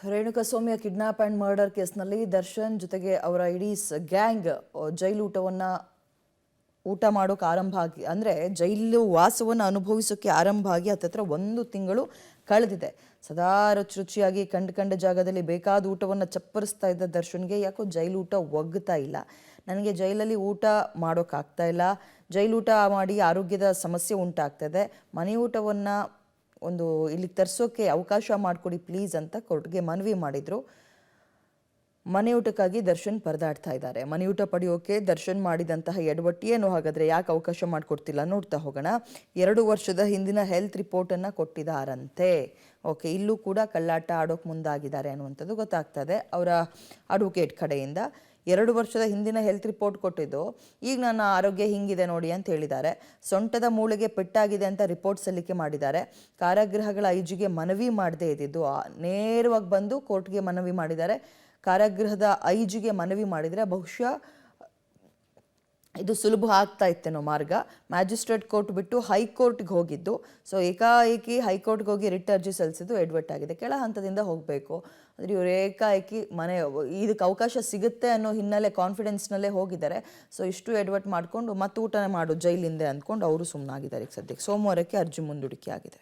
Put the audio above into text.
ರೇಣುಕಾಸ್ವಾಮಿಯ kidnap and murder ಕೇಸ್ನಲ್ಲಿ ದರ್ಶನ್ ಜೊತೆಗೆ ಅವರ ಇಡೀ ಗ್ಯಾಂಗ್ ಜೈಲು ಊಟ ಮಾಡೋಕೆ ಆರಂಭ ಆಗಿ ಅಂದರೆ ಜೈಲು ವಾಸವನ್ನು ಅನುಭವಿಸೋಕ್ಕೆ ಆರಂಭ ಆಗಿ ಹತ್ತತ್ರ 1 ತಿಂಗಳು ಕಳೆದಿದೆ. ಸದಾ ರುಚಿಯಾಗಿ ಕಂಡ ಜಾಗದಲ್ಲಿ ಬೇಕಾದ ಊಟವನ್ನು ಚಪ್ಪರಿಸ್ತಾ ಇದ್ದ ದರ್ಶನ್ಗೆ ಯಾಕೋ ಜೈಲು ಊಟ ಒಗ್ತಾ ಇಲ್ಲ. ನನಗೆ ಜೈಲಲ್ಲಿ ಊಟ ಮಾಡೋಕ್ಕಾಗ್ತಾ ಇಲ್ಲ, ಜೈಲು ಊಟ ಮಾಡಿ ಆರೋಗ್ಯದ ಸಮಸ್ಯೆ ಉಂಟಾಗ್ತದೆ, ಮನೆ ಊಟವನ್ನು ಇಲ್ಲಿಗೆ ತರಿಸೋಕೆ ಅವಕಾಶ ಮಾಡಿಕೊಡಿ ಪ್ಲೀಸ್ ಅಂತ ಕೋರ್ಟ್ಗೆ ಮನವಿ ಮಾಡಿದರು. ಮನೆ ಊಟಕ್ಕಾಗಿ ದರ್ಶನ್ ಪರದಾಡ್ತಾ ಇದ್ದಾರೆ. ಮನೆ ಊಟ ಪಡೆಯೋಕೆ ದರ್ಶನ್ ಮಾಡಿದಂತಹ ಎಡವಟ್ಟು ಏನು, ಹಾಗಾದರೆ ಯಾಕೆ ಅವಕಾಶ ಮಾಡಿಕೊಡ್ತಿಲ್ಲ ನೋಡ್ತಾ ಹೋಗೋಣ. 2 ವರ್ಷದ ಹಿಂದಿನ ಹೆಲ್ತ್ ರಿಪೋರ್ಟನ್ನು ಕೊಟ್ಟಿದ್ದಾರಂತೆ. ಓಕೆ, ಇಲ್ಲೂ ಕೂಡ ಕಳ್ಳಾಟ ಆಡೋಕೆ ಮುಂದಾಗಿದ್ದಾರೆ ಅನ್ನುವಂಥದ್ದು ಗೊತ್ತಾಗ್ತದೆ ಅವರ ಅಡ್ವೊಕೇಟ್ ಕಡೆಯಿಂದ. 2 ವರ್ಷದ ಹಿಂದಿನ ಹೆಲ್ತ್ ರಿಪೋರ್ಟ್ ಕೊಟ್ಟಿದ್ದು, ಈಗ ನನ್ನ ಆರೋಗ್ಯ ಹಿಂಗಿದೆ ನೋಡಿ ಅಂತ ಹೇಳಿದ್ದಾರೆ. ಸೊಂಟದ ಮೂಳೆಗೆ ಪೆಟ್ಟಾಗಿದೆ ಅಂತ ರಿಪೋರ್ಟ್ ಸಲ್ಲಿಕೆ ಮಾಡಿದ್ದಾರೆ. ಕಾರಾಗೃಹಗಳ ಐಜಿಗೆ ಮನವಿ ಮಾಡದೇ ಇದ್ದಿದ್ದು ನೇರವಾಗಿ ಬಂದು ಕೋರ್ಟ್ಗೆ ಮನವಿ ಮಾಡಿದ್ದಾರೆ. ಕಾರಾಗೃಹದ ಐಜಿಗೆ ಮನವಿ ಮಾಡಿದರೆ ಬಹುಶಃ ಇದು ಸುಲಭ ಆಗ್ತಾ ಇತ್ತೇನೋ ಮಾರ್ಗ. ಮ್ಯಾಜಿಸ್ಟ್ರೇಟ್ ಕೋರ್ಟ್ ಬಿಟ್ಟು ಹೈಕೋರ್ಟ್ಗೆ ಹೋಗಿದ್ದು, ಸೊ ಏಕಾಏಕಿ ಹೈಕೋರ್ಟ್ಗೆ ಹೋಗಿ ರಿಟ್ ಅರ್ಜಿ ಸಲ್ಲಿಸಿದ್ದು ಎಡ್ವರ್ಟ್ ಆಗಿದೆ. ಕೆಳ ಹಂತದಿಂದ ಹೋಗಬೇಕು ಅಂದರೆ ಇವರು ಏಕಾಏಕಿ ಇದಕ್ಕೆ ಅವಕಾಶ ಸಿಗುತ್ತೆ ಅನ್ನೋ ಹಿನ್ನೆಲೆ ಕಾನ್ಫಿಡೆನ್ಸ್ನಲ್ಲೇ ಹೋಗಿದ್ದಾರೆ. ಸೊ ಇಷ್ಟು ಎಡ್ವರ್ಟ್ ಮಾಡಿಕೊಂಡು ಮತ್ತೆ ಊಟ ಮಾಡು ಜೈಲಿಂದ ಅಂದ್ಕೊಂಡು ಅವರು ಸುಮ್ಮನಾಗಿದ್ದಾರೆ. ಈಗ ಸದ್ಯಕ್ಕೆ ಸೋಮವಾರಕ್ಕೆ ಅರ್ಜಿ ಮುಂದೂಡಿಕೆ ಆಗಿದೆ.